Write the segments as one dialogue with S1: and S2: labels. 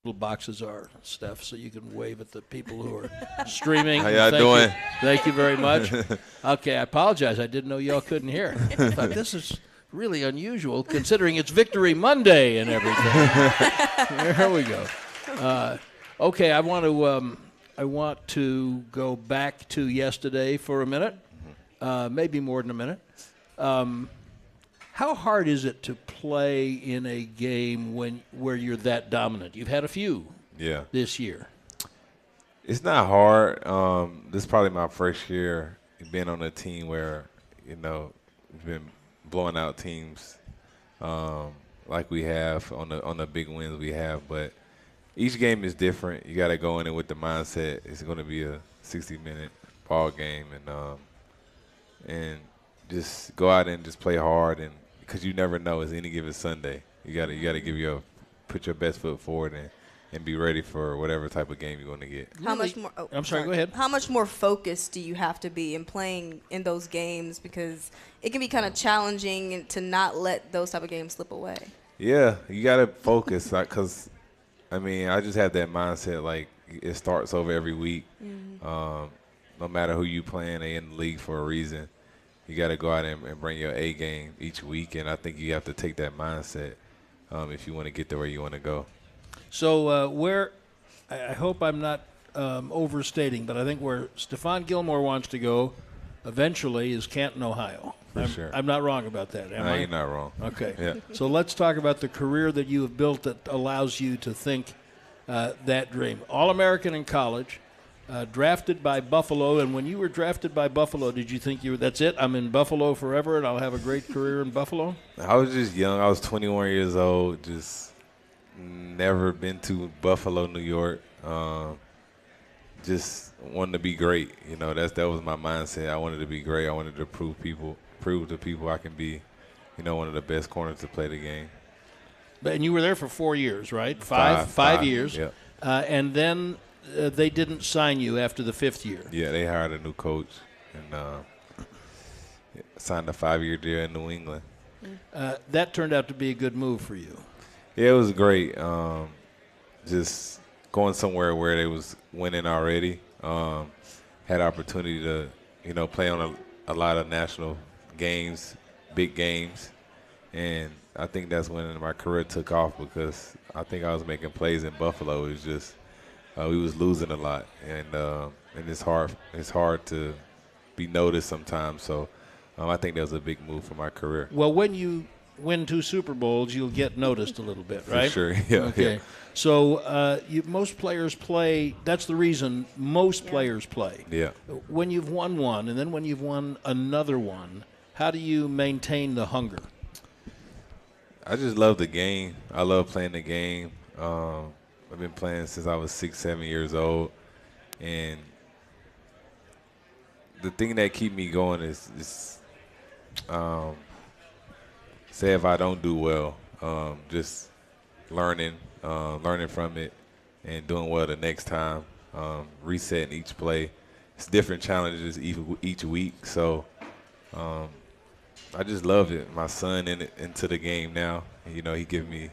S1: little boxes are, Steph, so you can wave at the people who are streaming.
S2: How y'all doing?
S1: Thank you very much. Okay, I apologize. I didn't know y'all couldn't hear. I thought this is really unusual considering it's Victory Monday and everything. There we go. Okay, I want to go back to yesterday for a minute, maybe more than a minute. How hard is it to play in a game where you're that dominant? You've had a few this year.
S2: It's not hard. This is probably my first year being on a team where, we've been blowing out teams like we have on the big wins we have. But each game is different. You got to go in it with the mindset it's going to be a 60-minute ball game and just go out and just play hard, and because you never know, it's any given Sunday. You got to put your best foot forward and be ready for whatever type of game you're going to get.
S3: How much more?
S1: I'm sorry. Go ahead.
S3: How much more focused do you have to be in playing in those games, because it can be kind of challenging to not let those type of games slip away?
S2: Yeah, you got to focus, because I just have that mindset, like, it starts over every week. No matter who you playing, they in the league for a reason. You got to go out and bring your A game each week, and I think you have to take that mindset if you want to get to where you want to go.
S1: So I hope I'm not overstating, but I think where Stephon Gilmore wants to go eventually is Canton, Ohio.
S2: Sure.
S1: I'm not wrong about that, am I?
S2: You're not wrong.
S1: Okay.
S2: Yeah.
S1: So let's talk about the career that you have built that allows you to think that dream. All-American in college. Drafted by Buffalo, and when you were drafted by Buffalo, did you think that's it? I'm in Buffalo forever, and I'll have a great career in Buffalo?
S2: I was just young. I was 21 years old, just never been to Buffalo, New York. Just wanted to be great. That was my mindset. I wanted to be great. I wanted to prove to people I can be, one of the best corners to play the game.
S1: And you were there for 4 years, right? Five years.
S2: Yeah.
S1: And then they didn't sign you after the 5th year.
S2: Yeah, they hired a new coach and signed a 5-year deal in New England.
S1: That turned out to be a good move for you.
S2: Yeah, it was great. Just going somewhere where they was winning already. Had opportunity to, play on a lot of national games, big games. And I think that's when my career took off, because I think I was making plays in Buffalo. It was just we was losing a lot, and it's hard to be noticed sometimes. So I think that was a big move for my career.
S1: Well, when you win 2 Super Bowls, you'll get noticed a little bit, right?
S2: For sure, yeah.
S1: Okay.
S2: Yeah.
S1: So most players play. That's the reason most players play.
S2: Yeah.
S1: When you've won one, and then when you've won another one, how do you maintain the hunger?
S2: I just love the game. I love playing the game. I've been playing since I was 6, 7 years old, and the thing that keep me going is say if I don't do well, just learning from it and doing well the next time, resetting each play. It's different challenges each week, so I just love it. My son into the game now. He give me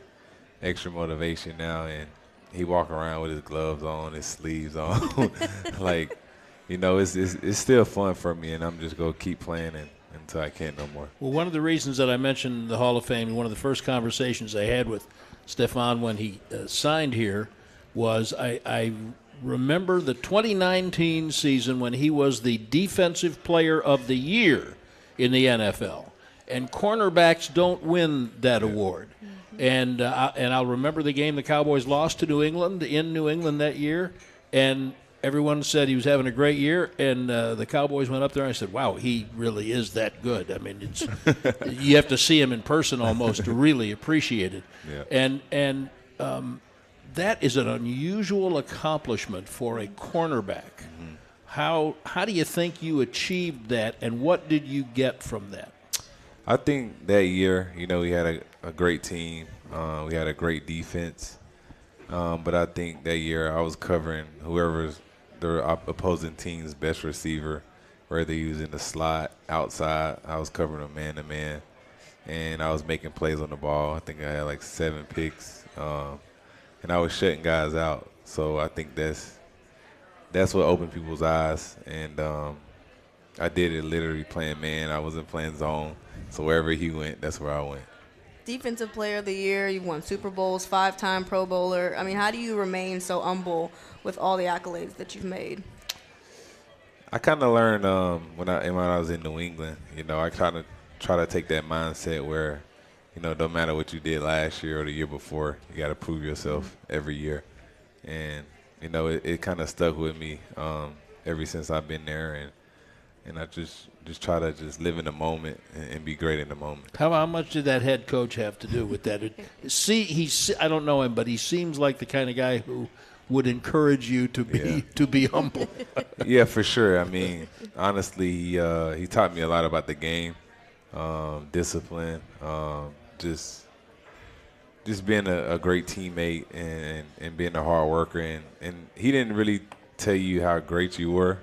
S2: extra motivation now, and he walk around with his gloves on, his sleeves on. Like, it's still fun for me, and I'm just going to keep playing until I can't no more.
S1: Well, one of the reasons that I mentioned the Hall of Fame, one of the first conversations I had with Stephon when he signed here was I remember the 2019 season when he was the Defensive Player of the Year in the NFL. And cornerbacks don't win that award. And I'll remember the game the Cowboys lost to New England in New England that year, and everyone said he was having a great year, and the Cowboys went up there and I said, wow, he really is that good. I mean, you have to see him in person almost to really appreciate it.
S2: Yeah.
S1: And that is an unusual accomplishment for a cornerback.
S2: Mm-hmm.
S1: How do you think you achieved that, and what did you get from that?
S2: I think that year, we had a great team. We had a great defense. But I think that year I was covering whoever's the opposing team's best receiver, whether he was in the slot, outside. I was covering him man-to-man, and I was making plays on the ball. I think I had like 7 picks. and I was shutting guys out. So I think that's what opened people's eyes. And I did it literally playing man. I wasn't playing zone. So wherever he went, that's where I went.
S3: Defensive Player of the Year, you won Super Bowls, 5-time Pro Bowler. I mean, how do you remain so humble with all the accolades that you've made?
S2: I kind of learned when I was in New England. You know, I try to take that mindset where, you know, no matter what you did last year or the year before, you got to prove yourself every year. And you know, it kind of stuck with me ever since I've been there, and I just try to just live in the moment and be great in the moment.
S1: How much did that head coach have to do with that? I don't know him, but he seems like the kind of guy who would encourage you to be humble.
S2: Yeah, for sure. I mean, honestly, he taught me a lot about the game, discipline, just being a great teammate and being a hard worker. And he didn't really tell you how great you were.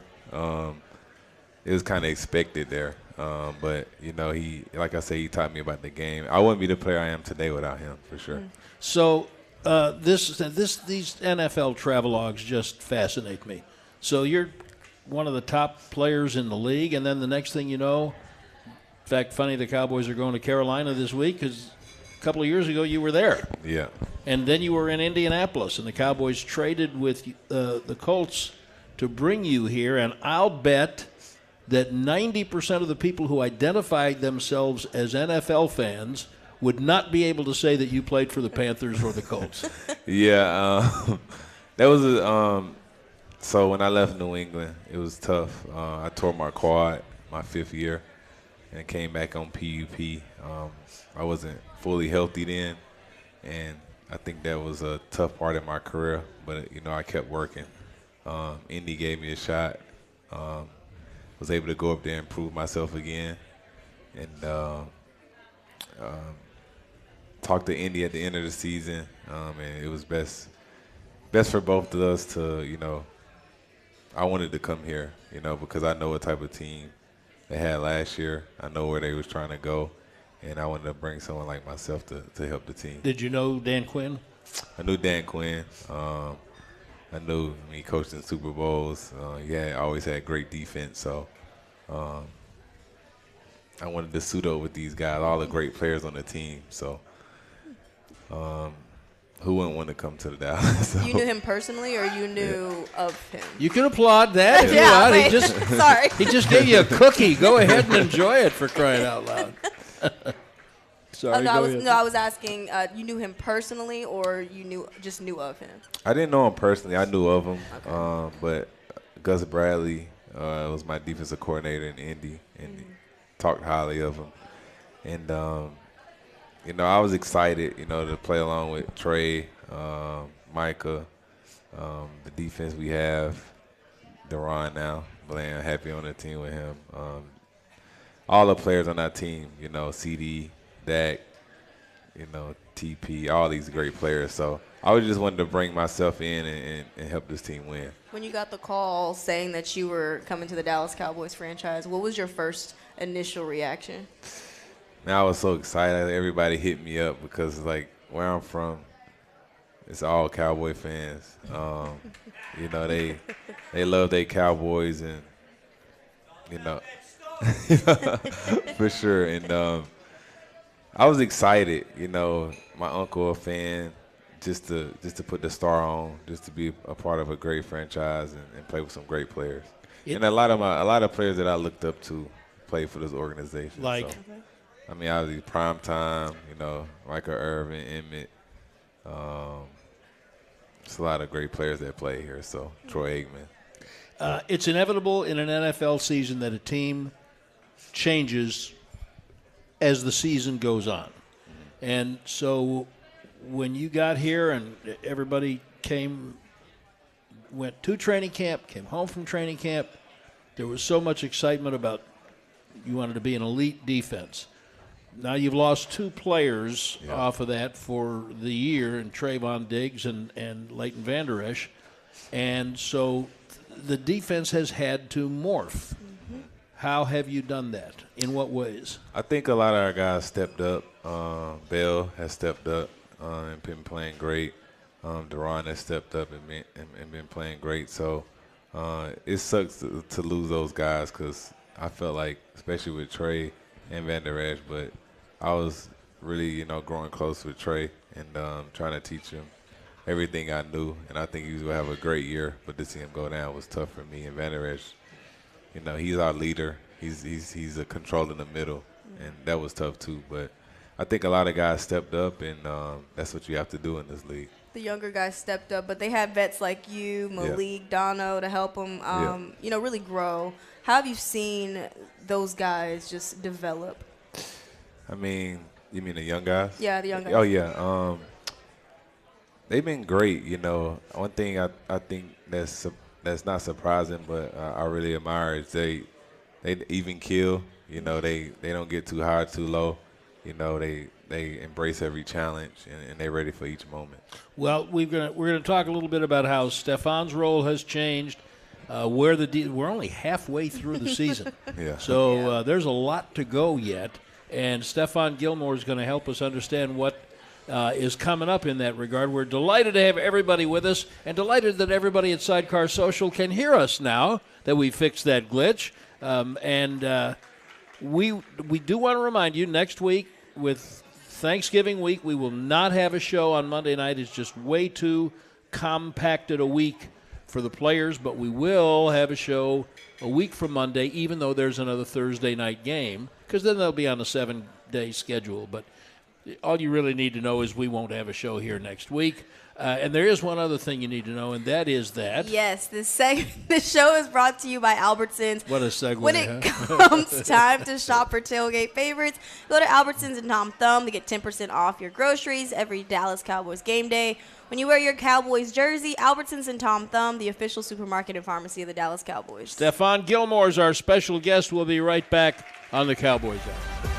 S2: It was kind of expected there. But, you know, like I said, he taught me about the game. I wouldn't be the player I am today without him, for sure.
S1: So these NFL travelogues just fascinate me. So you're one of the top players in the league, and then the next thing you know, in fact, funny, the Cowboys are going to Carolina this week because a couple of years ago you were there.
S2: Yeah.
S1: And then you were in Indianapolis, and the Cowboys traded with the Colts to bring you here, and I'll bet that 90% of the people who identified themselves as NFL fans would not be able to say that you played for the Panthers or the Colts.
S2: Yeah, that was so when I left New England, it was tough. I tore my quad my 5th year and came back on PUP. I wasn't fully healthy then, and I think that was a tough part of my career, but, you know, I kept working. Indy gave me a shot. Was able to go up there and prove myself again, and talked to Indy at the end of the season, and it was best for both of us to, you know, I wanted to come here, you know, because I know what type of team they had last year. I know where they was trying to go, and I wanted to bring someone like myself to help the team.
S1: Did you know Dan Quinn?
S2: I knew Dan Quinn. I knew he coached in Super Bowls. He always had great defense. So I wanted to suit up with these guys, all the great players on the team. So who wouldn't want to come to the Dallas? So.
S3: You knew him personally, or you knew of him?
S1: You can applaud that if you
S3: Yeah,
S1: want.
S3: wait. Sorry.
S1: He just gave you a cookie. Go ahead and enjoy it, for crying out loud. Sorry,
S3: I
S1: go ahead.
S3: was asking, you knew him personally, or you just knew of him?
S2: I didn't know him personally. I knew of him.
S3: Okay.
S2: But Gus Bradley was my defensive coordinator in Indy, and talked highly of him. And, you know, I was excited, you know, to play along with Trey, Micah, the defense we have, Donon now, Bland, happy on the team with him. All the players on that team, you know, CD, Dak, you know, TP, all these great players. So I was just wanted to bring myself in and help this team win.
S3: When you got the call saying that you were coming to the Dallas Cowboys franchise, what was your first initial reaction?
S2: Man, I was so excited. Everybody hit me up because, like, where I'm from, it's all Cowboy fans. You know, they love their Cowboys, and, you know, for sure. And I was excited, you know, my uncle a fan, just to put the star on, just to be a part of a great franchise and play with some great players. And a lot of players that I looked up to play for this organization.
S1: Like?
S2: So, I mean, obviously prime time, you know, Michael Irvin, Emmett. There's a lot of great players that play here. So Troy Aikman.
S1: It's inevitable in an NFL season that a team changes as the season goes on. And so when you got here and everybody went to training camp, came home from training camp, there was so much excitement about you wanted to be an elite defense. Now you've lost 2 players off of that for the year, in Trayvon Diggs and Leighton Vander Esch. And so the defense has had to morph. How have you done that? In what ways?
S2: I think a lot of our guys stepped up. Bell has stepped up and been playing great. Deron has stepped up and been playing great. So it sucks to lose those guys because I felt like, especially with Trey and Van Der Esch, but I was really, growing close with Trey and trying to teach him everything I knew. And I think he was going to have a great year, but to see him go down was tough for me. And Van Der Esch, he's our leader. He's a control in the middle, and that was tough too. But I think a lot of guys stepped up, and that's what you have to do in this league.
S3: The younger guys stepped up, but they had vets like you, Malik, Dono, to help them, really grow. How have you seen those guys just develop?
S2: I mean, you mean the young guys?
S3: Yeah, the young guys.
S2: Oh, yeah. They've been great, One thing I think that's not surprising, but I really admire is they even kill. They don't get too high, too low. They embrace every challenge, and they're ready for each moment.
S1: Well, we're gonna talk a little bit about how Stephon's role has changed. We're only halfway through the season, so there's a lot to go yet. And Stephon Gilmore is going to help us understand what is coming up in that regard. We're delighted to have everybody with us, and delighted that everybody at Sidecar Social can hear us now that we fixed that glitch. We do want to remind you, next week with Thanksgiving week, we will not have a show on Monday night. It's just way too compacted a week for the players, but we will have a show a week from Monday, even though there's another Thursday night game, because then they'll be on a 7-day schedule. But all you really need to know is we won't have a show here next week. And there is one other thing you need to know, and that is that.
S3: Yes, this show is brought to you by Albertsons.
S1: What a segue.
S3: When it comes time to shop for tailgate favorites, go to Albertsons and Tom Thumb to get 10% off your groceries every Dallas Cowboys game day. When you wear your Cowboys jersey, Albertsons and Tom Thumb, the official supermarket and pharmacy of the Dallas Cowboys.
S1: Stephon Gilmore is our special guest. We'll be right back on the Cowboys Hour.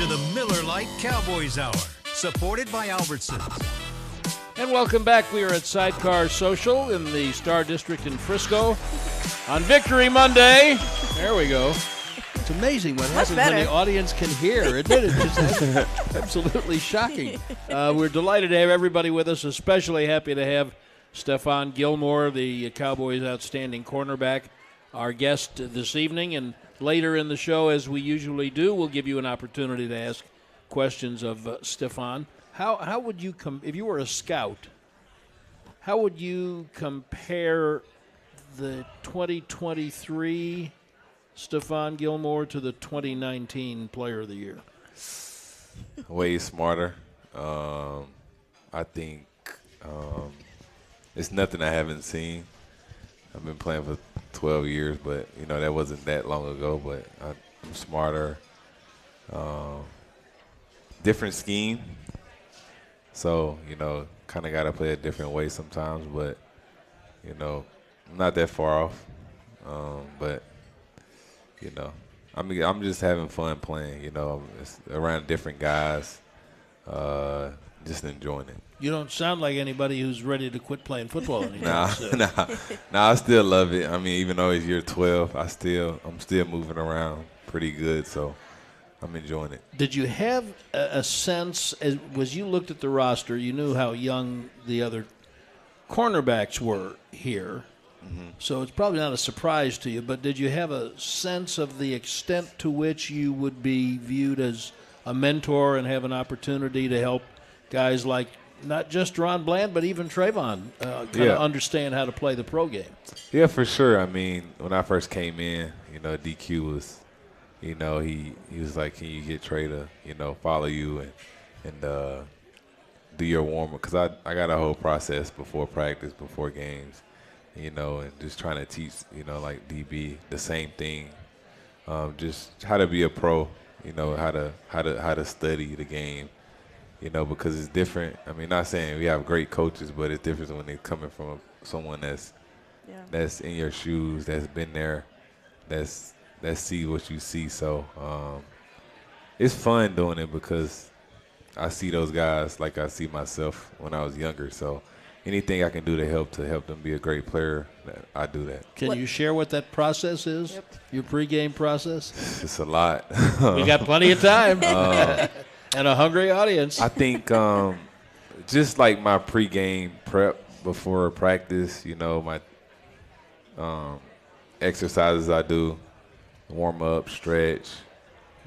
S4: to the Miller Lite Cowboys Hour, supported by Albertsons.
S1: And welcome back. We are at Sidecar Social in the Star District in Frisco on Victory Monday. There we go. It's amazing what happens when the audience can hear, isn't it? It's just absolutely shocking. We're delighted to have everybody with us, especially happy to have Stephon Gilmore, the Cowboys' outstanding cornerback, our guest this evening. And later in the show, as we usually do, we'll give you an opportunity to ask questions of Stephon. How would you if you were a scout, how would you compare the 2023 Stephon Gilmore to the 2019 Player of the Year?
S2: Way smarter. I think it's nothing I haven't seen. I've been playing for 12 years, but, that wasn't that long ago. But I'm smarter. Different scheme. So, kind of got to play a different way sometimes. But, I'm not that far off. But, I'm just having fun playing, it's around different guys, just enjoying it.
S1: You don't sound like anybody who's ready to quit playing football anymore.
S2: Nah, I still love it. I mean, even though it's year 12, I'm still moving around pretty good, so I'm enjoying it.
S1: Did you have a sense, as you looked at the roster, you knew how young the other cornerbacks were here, so it's probably not a surprise to you, but did you have a sense of the extent to which you would be viewed as a mentor and have an opportunity to help guys like not just Donon Bland, but even Trayvon kind of understand how to play the pro game?
S2: Yeah, for sure. I mean, when I first came in, DQ was, he was like, can you get Trey to, follow you and do your warm-up? Because I got a whole process before practice, before games, and just trying to teach, like DB, the same thing, just how to be a pro, how to study the game. Because it's different. I mean, not saying we have great coaches, but it's different when they're coming from someone that's in your shoes, that's been there, that see what you see. So it's fun doing it because I see those guys like I see myself when I was younger. So anything I can do to help them be a great player, I do that.
S1: Can you share what that process is? Yep. Your pregame process?
S2: It's a lot.
S1: We got plenty of time. And a hungry audience.
S2: I think just like my pregame prep before practice, my exercises I do, warm up, stretch,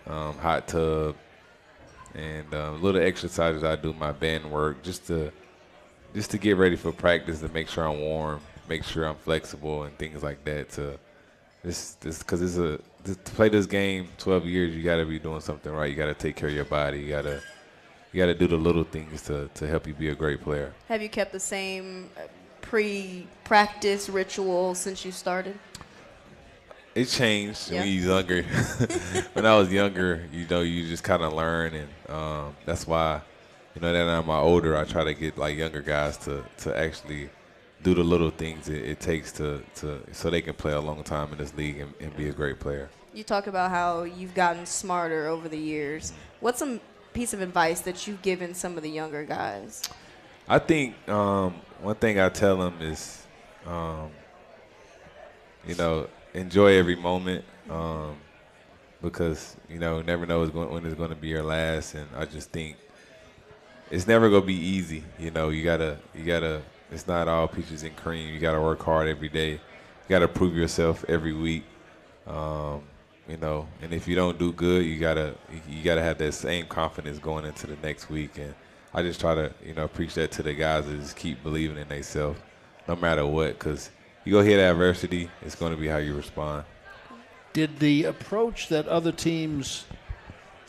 S2: hot tub, and little exercises I do, my band work, just to get ready for practice, to make sure I'm warm, make sure I'm flexible, and things like that. Because to play this game 12 years, you got to be doing something right. You got to take care of your body. You got to do the little things to help you be a great player.
S3: Have you kept the same pre-practice ritual since you started?
S2: It changed when you were younger. When I was younger, you just kind of learn, and that's why, that I'm older, I try to get like younger guys to actually do the little things it takes so they can play a long time in this league and be a great player.
S3: You talk about how you've gotten smarter over the years. What's some piece of advice that you've given some of the younger guys?
S2: I think one thing I tell them is, enjoy every moment because, you never know when it's going to be your last. And I just think it's never going to be easy. You gotta it's not all peaches and cream. You got to work hard every day. You got to prove yourself every week. And if you don't do good, you gotta have that same confidence going into the next week. And I just try to, preach that to the guys that just keep believing in themselves, no matter what. Because you go hit adversity, it's going to be how you respond.
S1: Did the approach that other teams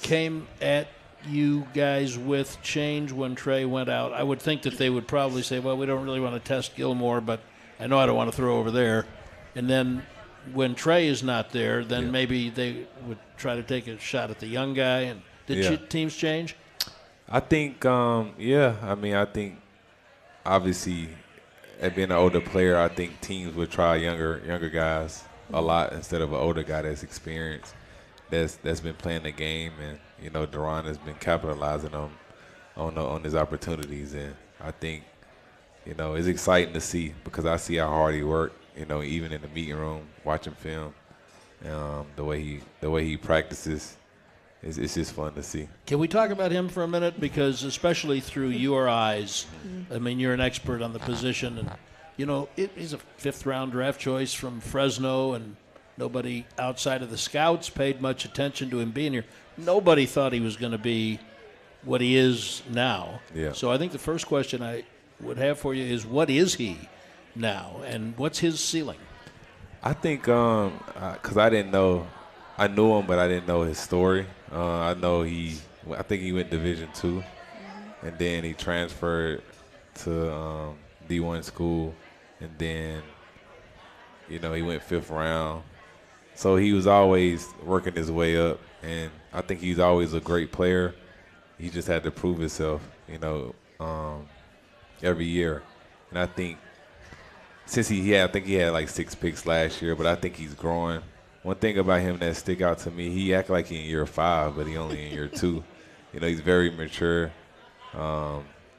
S1: came at you guys with change when Trey went out? I would think that they would probably say, well, we don't really want to test Gilmore, but I know I don't want to throw over there. And then when Trey is not there, then maybe they would try to take a shot at the young guy. And did teams change?
S2: I think, I think obviously at being an older player, I think teams would try younger guys a lot instead of an older guy that's experienced. that's been playing the game, and Donon has been capitalizing on his opportunities, and I think it's exciting to see because I see how hard he worked. Even in the meeting room, watching film, the way he practices, it's just fun to see.
S1: Can we talk about him for a minute? Because especially through your eyes, I mean, you're an expert on the position, and he's a 5th-round draft choice from Fresno, and nobody outside of the scouts paid much attention to him being here. Nobody thought he was going to be what he is now.
S2: Yeah.
S1: So I think the first question I would have for you is, what is he now, and what's his ceiling?
S2: I think because I didn't know, I knew him, but I didn't know his story. I think he went Division II, and then he transferred to D1 school, and then he went 5th round. So he was always working his way up, and I think he's always a great player. He just had to prove himself, every year. And I think since I think he had like 6 picks last year, but I think he's growing. One thing about him that stick out to me, he act like he in year 5, but he only in year 2. He's very mature.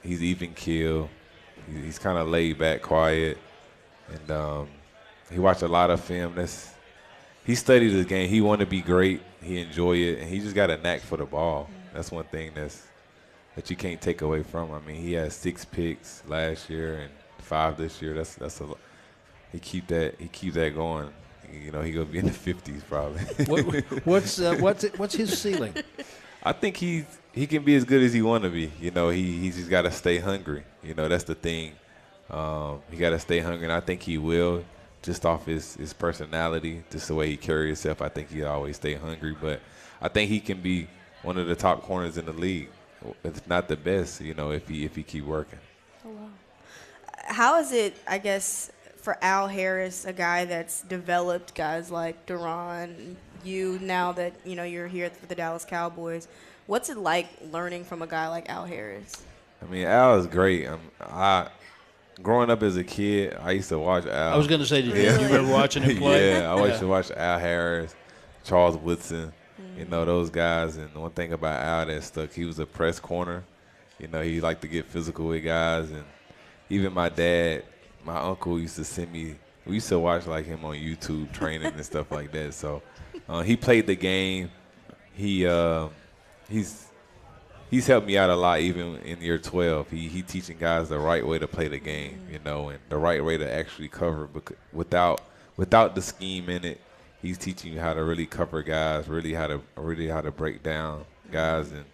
S2: He's even keel. He's kind of laid back, quiet, and he watched a lot of film. He studied the game. He wanted to be great. He enjoyed it, and he just got a knack for the ball. That's one thing that you can't take away from him. I mean, he had 6 picks last year and 5 this year. That's a lot. He keep that going. He gonna be in the 50s probably.
S1: What's his ceiling?
S2: I think he can be as good as he want to be. He's just got to stay hungry. That's the thing. He got to stay hungry, and I think he will, just off his personality, just the way he carries himself. I think he'll always stay hungry, but I think he can be one of the top corners in the league, if not the best. If he keep working.
S3: Oh, wow. How is it, I guess, for Al Harris, a guy that's developed guys like Donon, you now that you're here for the Dallas Cowboys? What's it like learning from a guy like Al Harris?
S2: I mean, Al is great. Growing up as a kid, I used to watch Al.
S1: I was going to say, did you remember watching him play?
S2: Yeah, I used to watch Al Harris, Charles Woodson, those guys. And one thing about Al that stuck, he was a press corner. He liked to get physical with guys. And even my dad, my uncle used to send me, we used to watch like him on YouTube training and stuff like that. So he played the game. He's helped me out a lot even in year 12. He teaching guys the right way to play the game, and the right way to actually cover. Without the scheme in it, he's teaching you how to really cover guys, really how to break down guys, and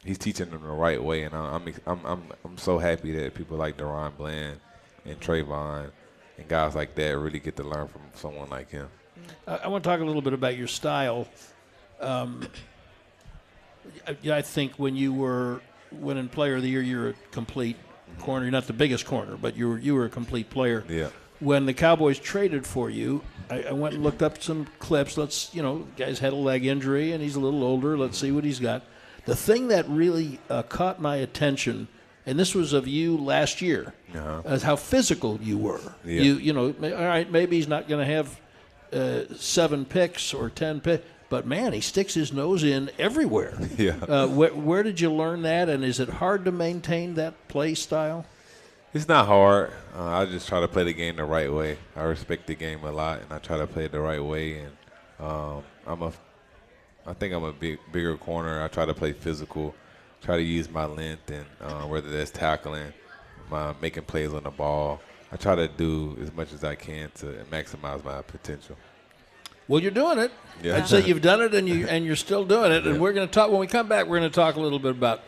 S2: he's teaching them the right way. And I'm so happy that people like Donon Bland and Trayvon and guys like that really get to learn from someone like him.
S1: I want to talk a little bit about your style. I think when you were winning Player of the Year, you're a complete corner. You're not the biggest corner, but you were a complete player.
S2: Yeah.
S1: When the Cowboys traded for you, I went and looked up some clips. Guy's had a leg injury, and he's a little older. Let's see what he's got. The thing that really caught my attention, and this was of you last year, is how physical you were.
S2: Yeah.
S1: All right, maybe he's not going to have 7 picks or 10 picks, but, man, he sticks his nose in everywhere.
S2: Yeah.
S1: Where did you learn that, and is it hard to maintain that play style?
S2: It's not hard. I just try to play the game the right way. I respect the game a lot, and I try to play it the right way. And I think I'm a bigger corner. I try to play physical, try to use my length, and whether that's tackling, making plays on the ball. I try to do as much as I can to maximize my potential.
S1: Well, you're doing it.
S2: Yeah.
S1: I'd say you've done it, and you're still doing it. And we're going to talk when we come back. We're going to talk a little bit about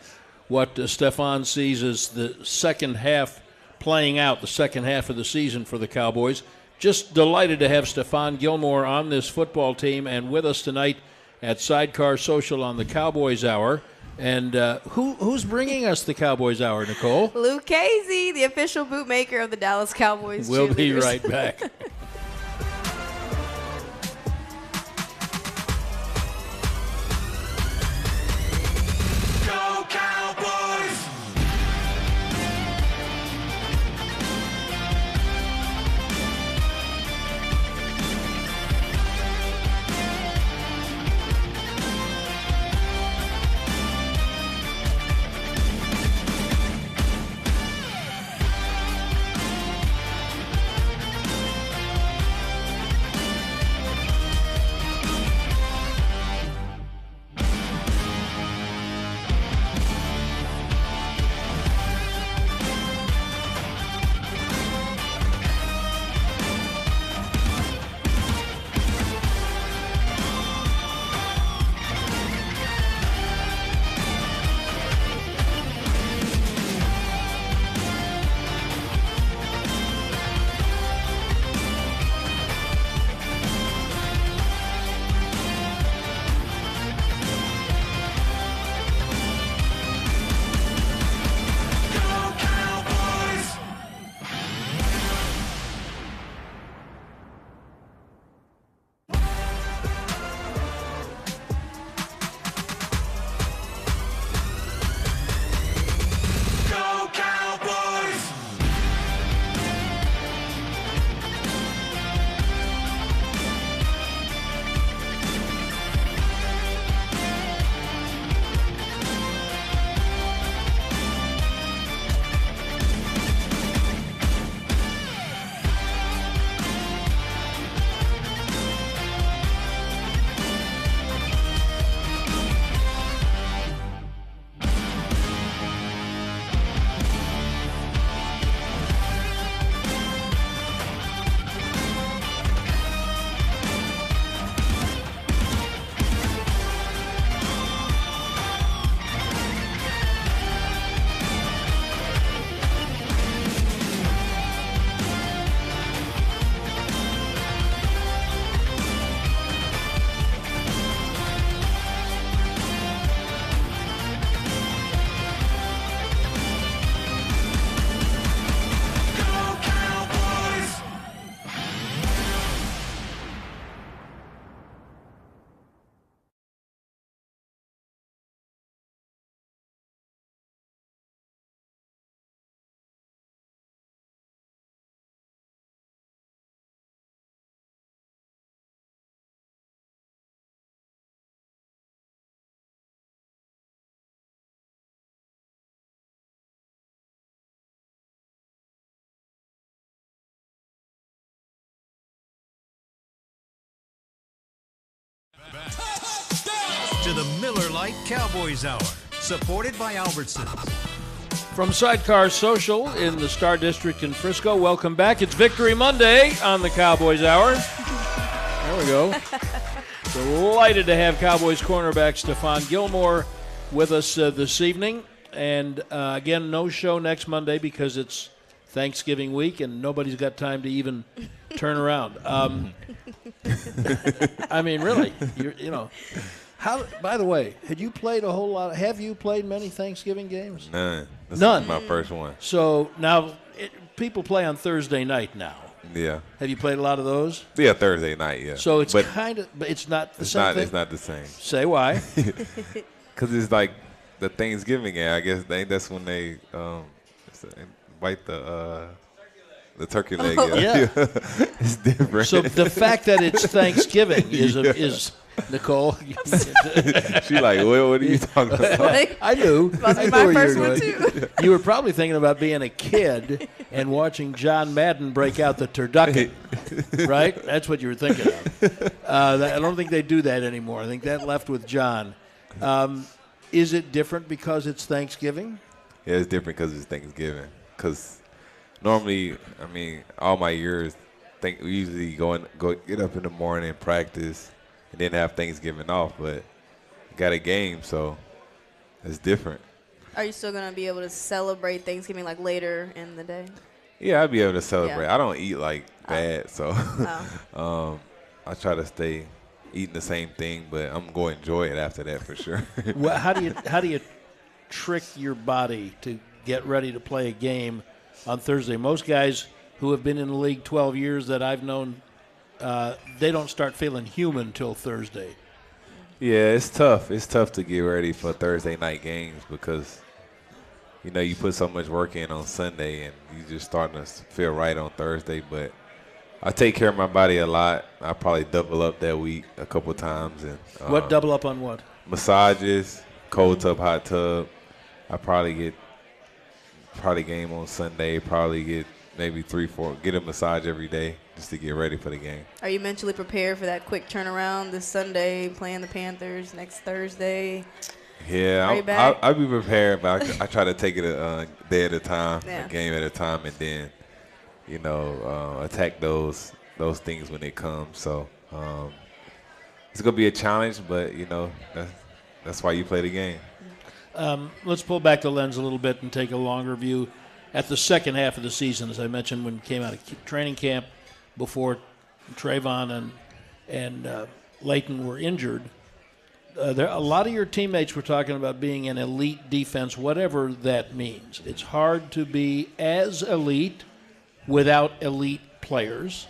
S1: what Stephon sees as the second half playing out, the second half of the season for the Cowboys. Just delighted to have Stephon Gilmore on this football team and with us tonight at Sidecar Social on the Cowboys Hour. And who's bringing us the Cowboys Hour, Nicole?
S3: Luke Casey, the official bootmaker of the Dallas Cowboys.
S1: We'll be right back.
S4: To the Miller Lite Cowboys Hour, supported by Albertsons.
S1: From Sidecar Social in the Star District in Frisco, welcome back. It's Victory Monday on the Cowboys Hour. There we go. Delighted to have Cowboys cornerback Stephon Gilmore with us this evening. And again, no show next Monday because it's Thanksgiving week and nobody's got time to even turn around. I mean, really, you know. How? By the way, had you played a whole lot? Have you played many Thanksgiving games?
S2: None. This
S1: None.
S2: is my first one.
S1: So now people play on Thursday night now.
S2: Yeah.
S1: Have you played a lot of those?
S2: Yeah, Thursday night, yeah.
S1: So it's kind of, but it's not the same thing?
S2: It's not the same.
S1: Say why.
S2: Because it's like the Thanksgiving game. I guess that's when they bite the turkey leg.
S1: Yeah.
S2: It's different.
S1: So the fact that it's Thanksgiving is Nicole.
S2: She like, well, what are you talking about?
S1: I knew.
S3: Must
S1: I
S3: be
S1: knew
S3: my
S1: where
S3: first
S1: you were
S3: one,
S1: going.
S3: too.
S1: You were probably thinking about being a kid and watching John Madden break out the turducken, right? That's what you were thinking of. I don't think they do that anymore. I think that left with John. Is it different because it's Thanksgiving?
S2: Yeah, it's different because it's Thanksgiving. Because normally, I mean, all my years, we usually get up in the morning and practice and then have Thanksgiving off. But got a game, so it's different.
S3: Are you still going to be able to celebrate Thanksgiving like later in the day?
S2: Yeah, I'll be able to celebrate.
S3: Yeah.
S2: I don't eat like bad, so
S3: Oh.
S2: I try to stay eating the same thing, but I'm going to enjoy it after that for sure.
S1: Well, how do you trick your body to get ready to play a game on Thursday? Most guys who have been in the league 12 years that I've known, they don't start feeling human till Thursday.
S2: Yeah, it's tough. It's tough to get ready for Thursday night games because, you know, you put so much work in on Sunday and you just starting to feel right on Thursday. But I take care of my body a lot. I probably double up that week a couple times. And
S1: What double up on what?
S2: Massages, cold tub, hot tub. I probably game on Sunday, probably get maybe 3-4, get a massage every day just to get ready for the game.
S3: Are you mentally prepared for that quick turnaround this Sunday, playing the Panthers next Thursday?
S2: Yeah, I'll be prepared, but I try to take it a day at a time,
S3: Yeah.
S2: a game at a time, and then, you know, attack those things when they come. So it's going to be a challenge, but, you know, that's why you play the game.
S1: Let's pull back the lens a little bit and take a longer view at the second half of the season. As I mentioned, when you came out of training camp before Trayvon and Leighton were injured, a lot of your teammates were talking about being an elite defense, whatever that means. It's hard to be as elite without elite players.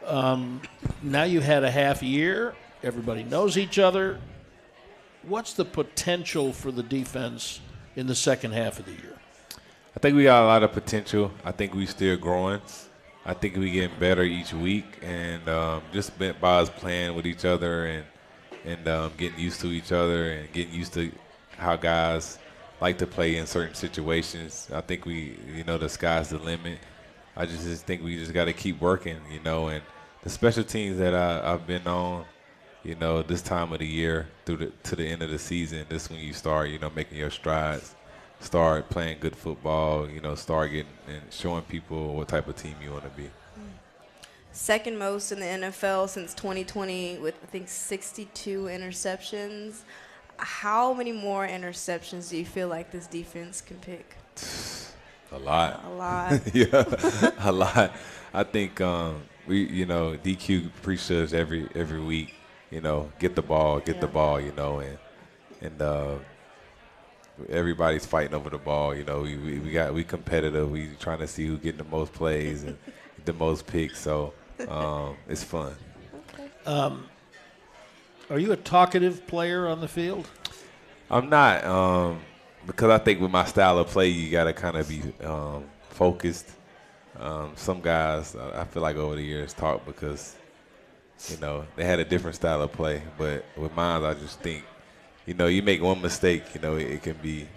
S1: Now you had a half year. Everybody knows each other. What's the potential for the defense in the second half of the year?
S2: I think we got a lot of potential. I think we still growing. I think we getting better each week, and just by us playing with each other and getting used to each other and getting used to how guys like to play in certain situations. I think the sky's the limit. I just think we just got to keep working, you know, and the special teams that I've been on, you know, this time of the year to the end of the season, this is when you start, you know, making your strides, start playing good football, you know, start getting and showing people what type of team you want to be.
S3: Second most in the NFL since 2020 with, I think, 62 interceptions. How many more interceptions do you feel like this defense can pick?
S2: A lot.
S3: A lot.
S2: Yeah, a lot. I think DQ preaches us every week. You know, get the ball, you know, and everybody's fighting over the ball. You know, we competitive. We trying to see who getting the most plays and the most picks. So it's fun.
S3: Okay.
S1: Are you a talkative player on the field?
S2: I'm not, because I think with my style of play, you got to kind of be focused. Some guys, I feel like over the years, talk because, you know, they had a different style of play. But with mine, I just think, you know, you make one mistake, you know, it can be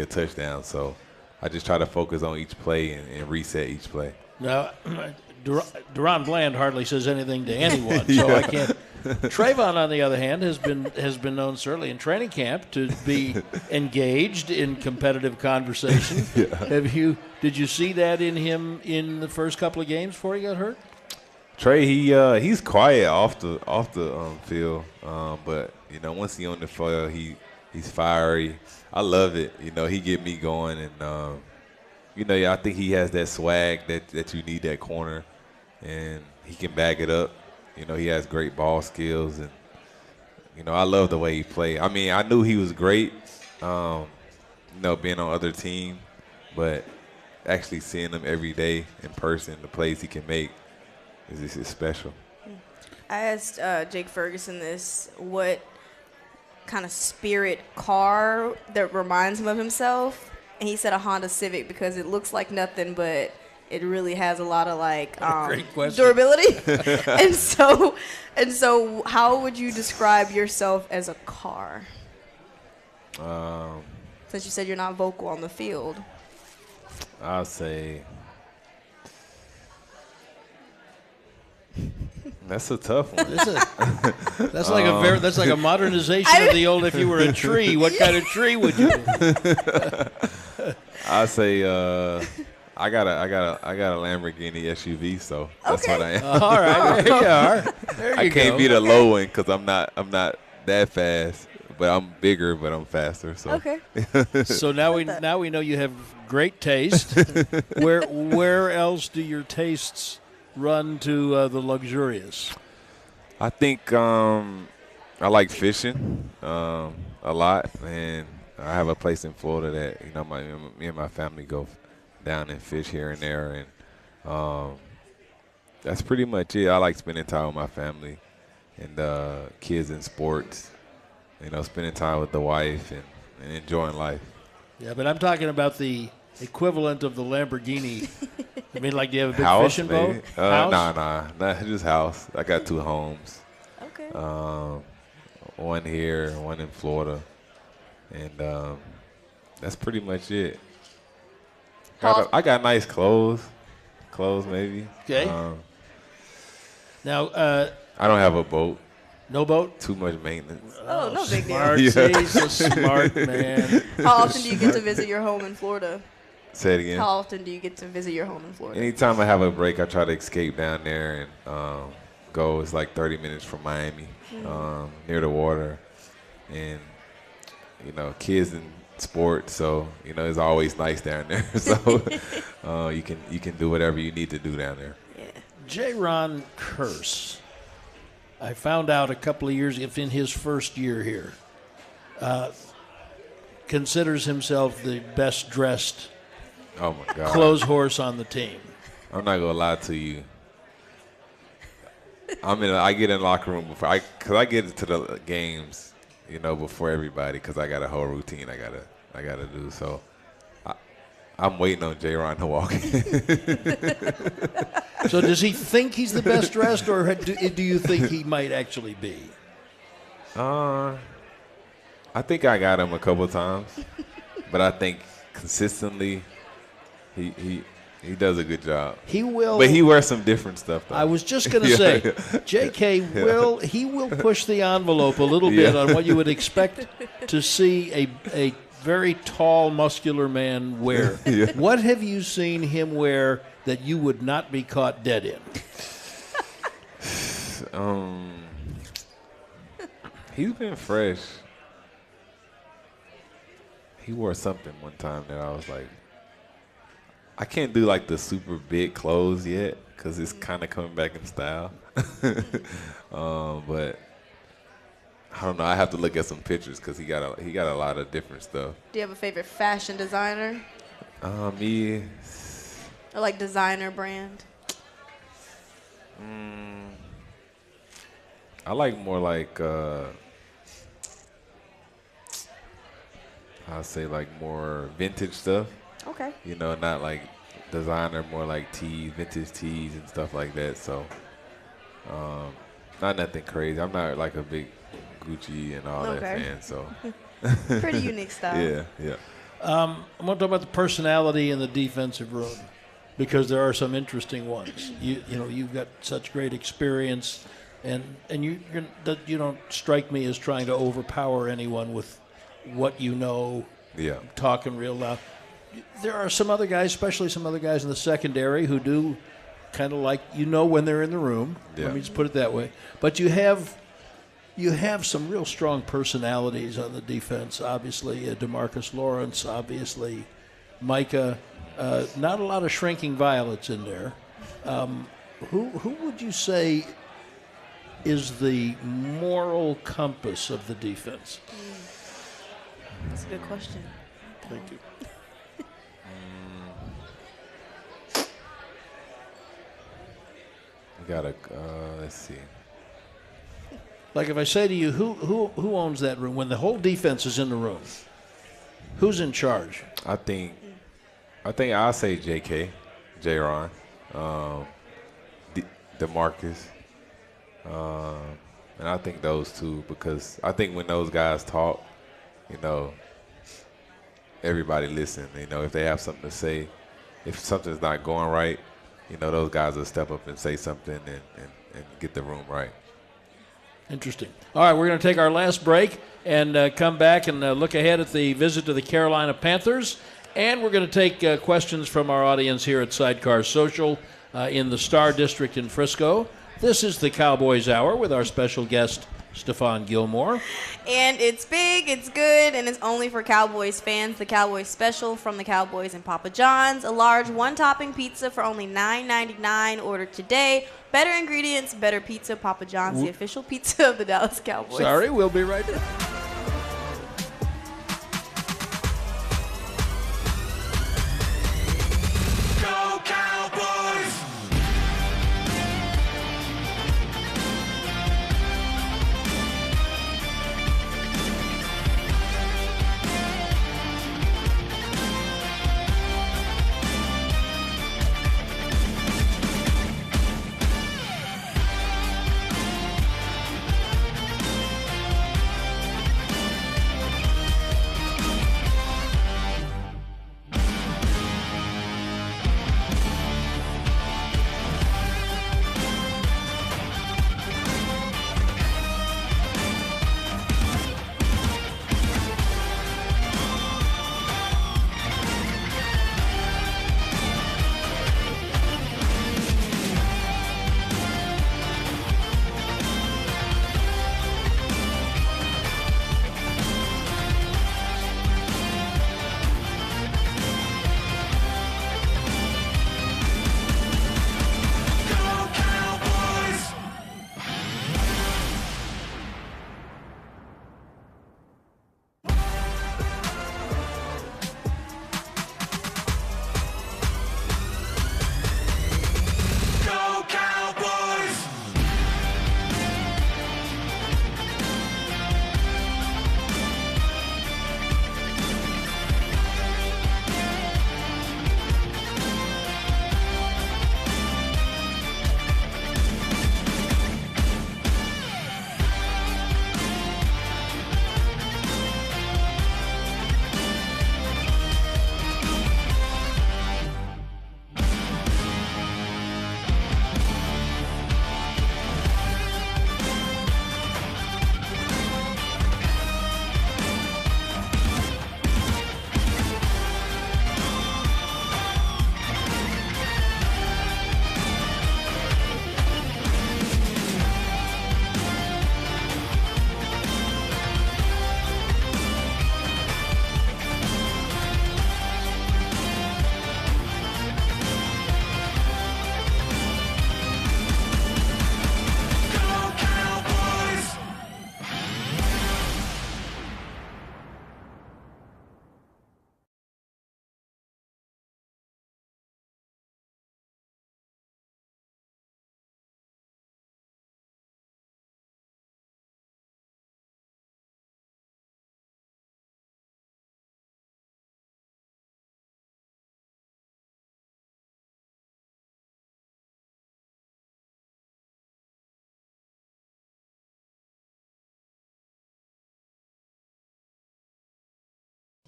S2: a touchdown. So I just try to focus on each play and reset each play.
S1: Now, Donon Bland hardly says anything to anyone, so I Trayvon, on the other hand, has been known certainly in training camp to be engaged in competitive conversation. Yeah. Did you see that in him in the first couple of games before he got hurt?
S2: Trey, he's quiet off the field, but once he's on the field, he's fiery. I love it. He get me going, and I think he has that swag that you need that corner, and he can back it up. He has great ball skills, and I love the way he played. I mean, I knew he was great, being on other teams, but actually seeing him every day in person, the plays he can make is special.
S3: I asked Jake Ferguson this: what kind of spirit car that reminds him of himself? And he said a Honda Civic because it looks like nothing, but it really has a lot of durability. and so how would you describe yourself as a car? Since you said you're not vocal on the field.
S2: I'll say that's a tough one.
S1: That's like a modernization of the old. If you were a tree, what kind of tree would you be?
S2: I say I got a Lamborghini SUV, so that's what I am.
S1: All right, there you are. There you
S2: I can't
S1: go.
S2: be the low one because I'm not that fast, but I'm bigger, but I'm faster. So
S3: Okay.
S1: So now we know you have great taste. Where else do your tastes run to the luxurious?
S2: I think I like fishing a lot, and I have a place in Florida that me and my family go down and fish here and there, and that's pretty much it. I like spending time with my family and kids in sports, spending time with the wife and enjoying life.
S1: Yeah, but I'm talking about the equivalent of the Lamborghini. I mean, like, do you have a big
S2: House,
S1: fishing
S2: maybe?
S1: boat? House?
S2: Nah, just house. I got 2 homes.
S3: Okay.
S2: One here, one in Florida, and that's pretty much it. I got nice clothes maybe.
S1: Okay. Now,
S2: I don't have a boat.
S1: no boat?
S2: Too much maintenance.
S3: Oh, no big deal.
S1: Smart.
S2: Yeah.
S1: He's a smart man.
S3: How often do you get to visit your home in Florida?
S2: Say it again.
S3: How often do you get to visit your home in Florida?
S2: Anytime I have a break, I try to escape down there and go. It's like 30 minutes from Miami, near the water, and kids in sports, so it's always nice down there. So you can do whatever you need to do down there.
S3: Yeah.
S1: J-Ron Curse, I found out a couple of years, if in his first year here, considers himself the best dressed
S2: Oh my God.
S1: clothes horse on the team.
S2: I'm not gonna lie to you. I get in the locker room because I get to the games, before everybody, because I got a whole routine I gotta do. So I'm waiting on J-Ron to walk in.
S1: So does he think he's the best dressed, or do you think he might actually be?
S2: I think I got him a couple times, but I think consistently he does a good job.
S1: He will.
S2: But he wears some different stuff, though.
S1: I was just going to say, JK will push the envelope a little bit on what you would expect to see a very tall, muscular man wear.
S2: Yeah.
S1: What have you seen him wear that you would not be caught dead in?
S2: He's been fresh. He wore something one time that I was like, I can't do like the super big clothes yet because it's kind of coming back in style. But I don't know. I have to look at some pictures because he got a lot of different stuff.
S3: Do you have a favorite fashion designer?
S2: Me.
S3: Or like designer brand?
S2: I like more like I'll say like more vintage stuff.
S3: Okay.
S2: Not like designer, more like tees, vintage tees and stuff like that. So, not nothing crazy. I'm not like a big Gucci and all that fan. So,
S3: Pretty unique style.
S2: Yeah.
S1: I want to talk about the personality in the defensive room because there are some interesting ones. You've got such great experience and you don't strike me as trying to overpower anyone with what you know.
S2: Yeah.
S1: Talking real loud. There are some other guys, especially some other guys in the secondary, who do kind of like when they're in the room.
S2: Yeah.
S1: Let me just put it that way. But you have some real strong personalities on the defense. Obviously, DeMarcus Lawrence. Obviously, Micah. Not a lot of shrinking violets in there. Who would you say is the moral compass of the defense?
S3: That's a good question.
S1: Thank you.
S2: We gotta let's see.
S1: Like if I say to you, who owns that room when the whole defense is in the room? Who's in charge?
S2: I think I'll say J.K. J-Ron, DeMarcus, and I think those two, because I think when those guys talk, everybody listen. If they have something to say, if something's not going right, those guys will step up and say something and get the room right.
S1: Interesting. All right, we're going to take our last break and come back and look ahead at the visit to the Carolina Panthers. And we're going to take questions from our audience here at Sidecar Social in the Star District in Frisco. This is the Cowboys Hour with our special guest, Stephon Gilmore.
S3: And it's big, it's good, and it's only for Cowboys fans. The Cowboys Special from the Cowboys and Papa John's. A large one-topping pizza for only $9.99. Ordered today. Better ingredients, better pizza. Papa John's, the official pizza of the Dallas Cowboys.
S1: Sorry, we'll be right back.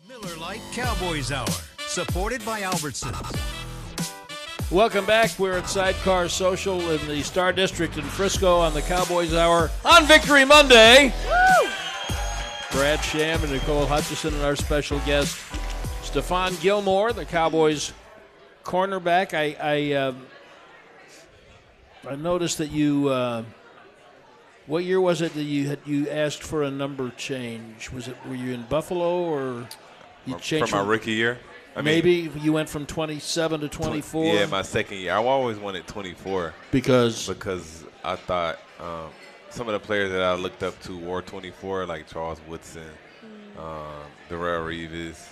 S4: Miller Lite Cowboys Hour, supported by Albertsons.
S1: Welcome back. We're at Sidecar Social in the Star District in Frisco on the Cowboys Hour on Victory Monday. Woo! Brad Sham and Nicole Hutchison and our special guest, Stephon Gilmore, the Cowboys cornerback. I noticed that you, what year was it that you asked for a number change? Were you in Buffalo or you changed
S2: from my rookie year?
S1: Maybe you went from 27 to 24?
S2: Yeah, my second year. I always wanted 24.
S1: Because
S2: I thought some of the players that I looked up to wore 24, like Charles Woodson, Darrell Reeves,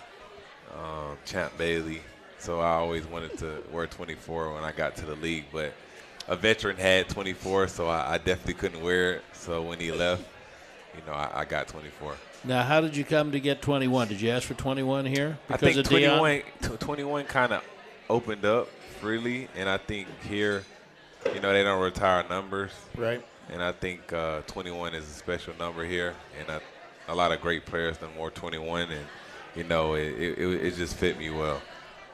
S2: Champ Bailey. So I always wanted to wear 24 when I got to the league. But a veteran had 24, so I definitely couldn't wear it. So when he left, I got 24.
S1: Now, how did you come to get 21? Did you ask for 21 here?
S2: Because I think 21 kind of opened up freely, and I think here, they don't retire numbers.
S1: Right.
S2: And I think 21 is a special number here, and a lot of great players done wore 21, and, it just fit me well.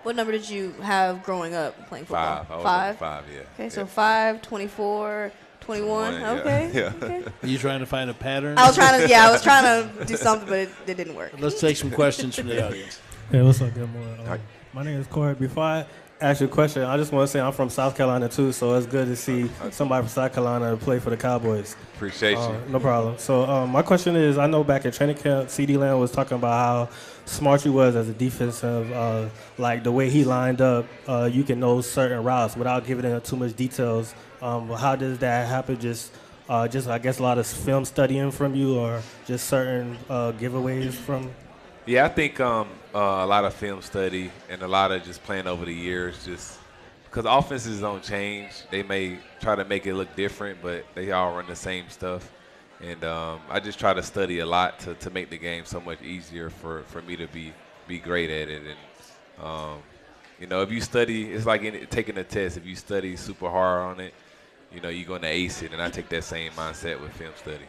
S3: What number did you have growing up playing football?
S2: 5. I was 5, yeah.
S3: Okay, so 5, 24, 21.
S2: Yeah.
S3: Okay.
S2: Yeah.
S3: Okay.
S1: Are you trying to find a pattern?
S3: I was trying to do something, but it didn't work.
S1: Let's take some questions from the audience.
S5: Hey, what's up? Good morning. My name is Corey. Before I ask you a question, I just want to say I'm from South Carolina, too, so it's good to see somebody from South Carolina play for the Cowboys.
S2: Appreciate you.
S5: No problem. So my question is, I know back in training camp, C.D. Lamb was talking about how smart you was as a defensive, like the way he lined up, you can know certain routes without giving it too much details. How does that happen? Just I guess a lot of film studying from you, or just certain giveaways from?
S2: Yeah, I think a lot of film study and a lot of just playing over the years, just because offenses don't change. They may try to make it look different, but they all run the same stuff. And I just try to study a lot to make the game so much easier for me to be great at it. And, if you study, it's like taking a test. If you study super hard on it, you're going to ace it. And I take that same mindset with film study.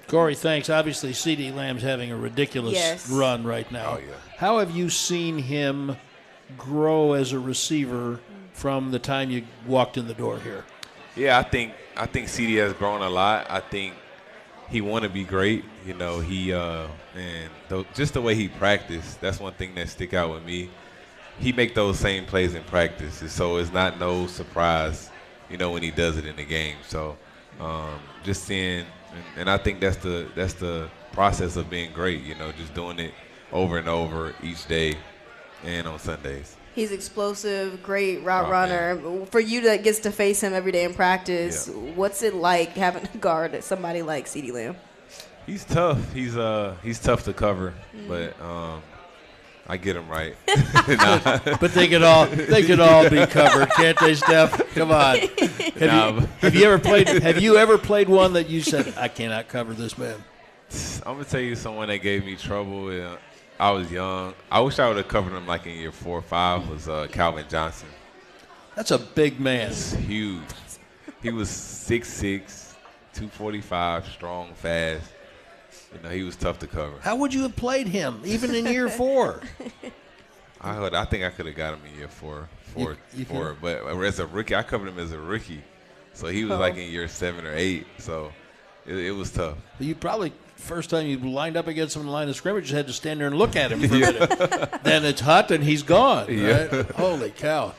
S1: Corey, thanks. Obviously, C.D. Lamb's having a ridiculous run right now.
S2: Oh, yeah.
S1: How have you seen him grow as a receiver from the time you walked in the door here?
S2: Yeah, I think C.D. has grown a lot. I think he want to be great. Just the way he practiced, that's one thing that stick out with me. He make those same plays in practice, so it's not no surprise, when he does it in the game. So just seeing, and I think that's the process of being great. Just doing it over and over each day, and on Sundays.
S3: He's explosive, great route runner. Man. For you that gets to face him every day in practice, what's it like having to guard somebody like C.D. Lamb?
S2: He's tough. He's tough to cover, but I get him right.
S1: But they could all be covered, can't they, Steph? Come on. Have you ever played one that you said, I cannot cover this man?
S2: I'm gonna tell you someone that gave me trouble. I was young. I wish I would have covered him like in year 4 or 5. Was Calvin Johnson.
S1: That's a big man.
S2: He's huge. He was 6'6", 245, strong, fast. He was tough to cover.
S1: How would you have played him, even in year 4?
S2: I think I could have got him in year 4. But as a rookie, I covered him as a rookie. So he was like in year 7 or 8. So it was tough.
S1: You probably, first time you lined up against him in the line of scrimmage, just had to stand there and look at him for a minute. Then it's hot and he's gone, right? Holy cow.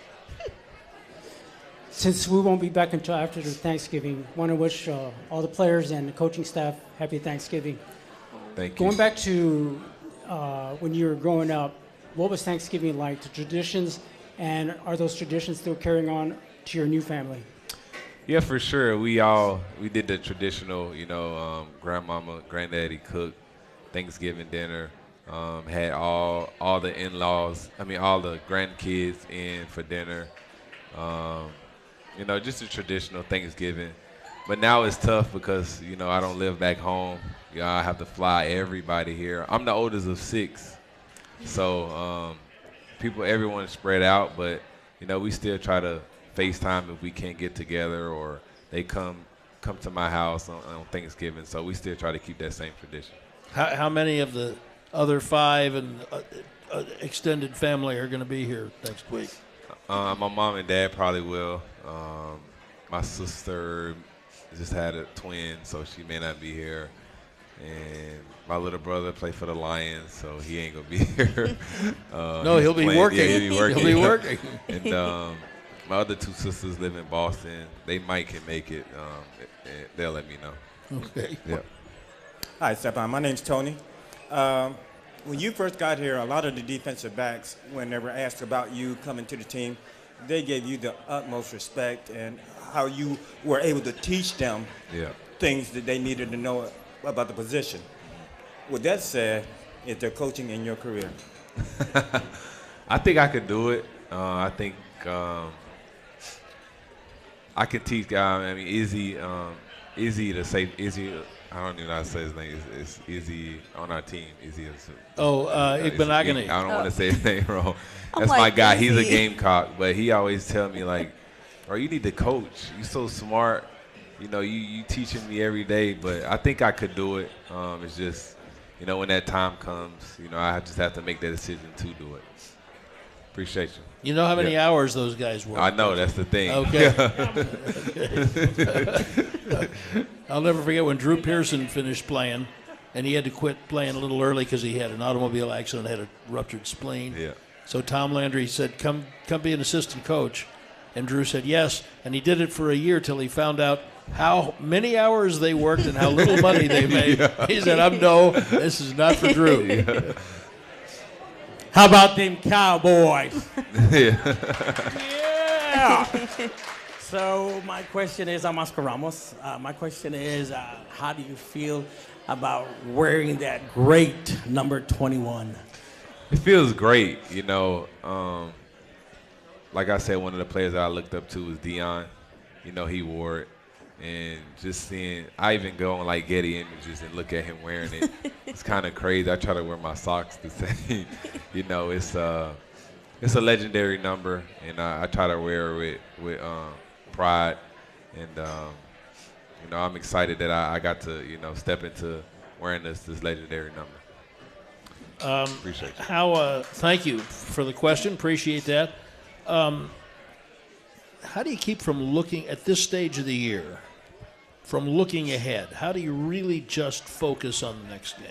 S6: Since we won't be back until after the Thanksgiving, want to wish all the players and the coaching staff happy Thanksgiving.
S2: Thank you.
S6: Going back to when you were growing up, what was Thanksgiving like? The traditions, and are those traditions still carrying on to your new family?
S2: Yeah, for sure. We did the traditional, grandmama, granddaddy cooked Thanksgiving dinner. Had all the in-laws, all the grandkids in for dinner. Just a traditional Thanksgiving. But now it's tough because, I don't live back home. I have to fly everybody here. I'm the oldest of 6. So everyone's spread out, but, we still try to FaceTime if we can't get together, or they come to my house on Thanksgiving. So we still try to keep that same tradition.
S1: How many of the other 5 and extended family are going to be here next week?
S2: My mom and dad probably will. My sister just had a twin, so she may not be here. And my little brother played for the Lions, so he ain't gonna be here.
S1: No, he'll be working.
S2: Yeah, he'll be working.
S1: He'll be working.
S2: And my other two sisters live in Boston. They might can make it. And they'll let me know.
S1: Okay.
S2: Yeah.
S7: Hi, Stephon. My name's Tony. When you first got here, a lot of the defensive backs, when they were asked about you coming to the team, they gave you the utmost respect and how you were able to teach them things that they needed to know about the position. With that said, is there coaching in your career?
S2: I think I could do it. I think I could teach guys. I mean, Izzy to say Izzy. I don't even know how to say his name. It's Izzy on our team. Izzy is.
S1: Igbenogany.
S2: I don't want to say his name wrong.
S3: I'm
S2: That's
S3: like,
S2: my guy. He's a
S3: Izzy.
S2: Gamecock, but he always tell me like, "Bro, you need to coach. You so smart. You know, you teaching me every day." But I think I could do it. It's just, you know, when that time comes, you know, I just have to make that decision to do it. Appreciate you.
S1: You know how many hours those guys work?
S2: I know, that's the thing.
S1: Okay. I'll never forget when Drew Pearson finished playing, and he had to quit playing a little early because he had an automobile accident, had a ruptured spleen.
S2: Yeah.
S1: So Tom Landry said, come be an assistant coach. And Drew said yes, and he did it for a year till he found out how many hours they worked and how little money they made. He said, no, this is not for Drew.
S8: How about them Cowboys?
S2: Yeah.
S8: Yeah. So my question is, I'm Oscar Ramos. My question is, how do you feel about wearing that great number 21?
S2: It feels great, you know. Like I said, one of the players that I looked up to was Dion. You know, he wore it. And just seeing, I even go on like Getty Images and look at him wearing it. It's kind of crazy. I try to wear my socks the same. You know, it's a legendary number, and I try to wear it with pride. And you know, I'm excited that I got to, you know, step into wearing this legendary number. Appreciate you.
S1: Thank you for the question. Appreciate that. How do you keep from looking at this stage of the year, from looking ahead? How do you really just focus on the next game?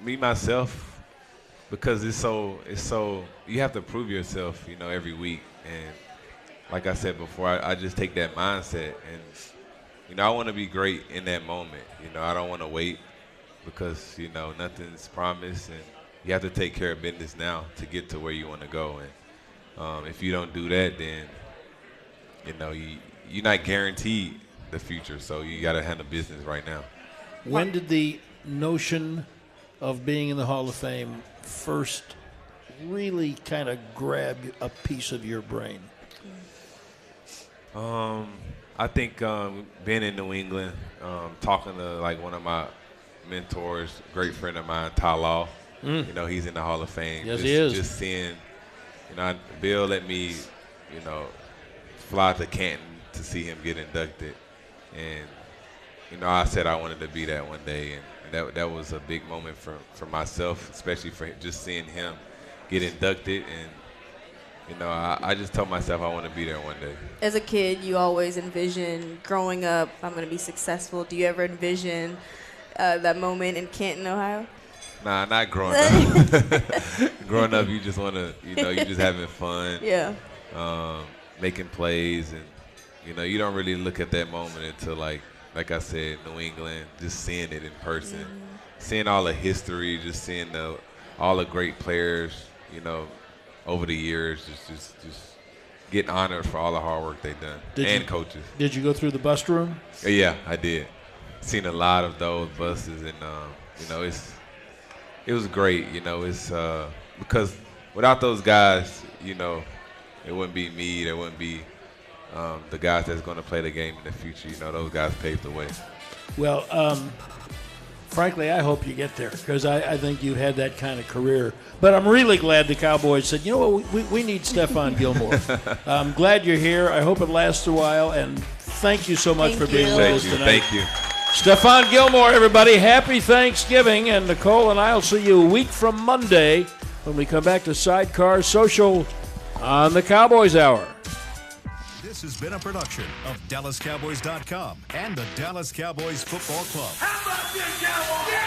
S2: Me, myself, because it's so you have to prove yourself, you know, every week. And like I said before, I just take that mindset, and you know, I want to be great in that moment. You know, I don't want to wait, because you know, nothing's promised, and you have to take care of business now to get to where you want to go. And if you don't do that, then you know, you're not guaranteed the future, so you got to handle business right now.
S1: When did the notion of being in the Hall of Fame first really kind of grab a piece of your brain?
S2: I think being in New England, talking to like one of my mentors, great friend of mine, Ty Law. You know, he's in the Hall of Fame.
S1: Yes, he is.
S2: Just seeing, you know, Bill let me, you know, fly to Canton to see him get inducted, and you know, I said I wanted to be that one day, and that was a big moment for myself, especially for just seeing him get inducted. And you know, I just told myself I want to be there one day.
S3: As a kid, you always envision growing up, I'm going to be successful. Do you ever envision that moment in Canton, Ohio?
S2: Nah, not growing up. Growing up, you just want to, you know, you just having fun.
S3: Yeah.
S2: Making plays, and you know, you don't really look at that moment until like I said, New England, just seeing it in person, seeing all the history, just seeing all the great players, you know, over the years, just getting honored for all the hard work they've done, and coaches.
S1: Did you go through the bus room?
S2: Yeah, I did. Seen a lot of those buses, and you know, it was great. You know, it's because without those guys, you know, it wouldn't be me. There wouldn't be the guys that's going to play the game in the future. You know, those guys paved the way.
S1: Well, frankly, I hope you get there, because I think you had that kind of career. But I'm really glad the Cowboys said, you know what, we need Stephon Gilmore. I'm glad you're here. I hope it lasts a while, and thank you so much for being with us tonight.
S2: Thank you.
S1: Stephon Gilmore, everybody. Happy Thanksgiving. And Nicole and I will see you a week from Monday when we come back to Sidecar Social on the Cowboys Hour.
S4: This has been a production of DallasCowboys.com and the Dallas Cowboys Football Club.
S9: How about this, Cowboys?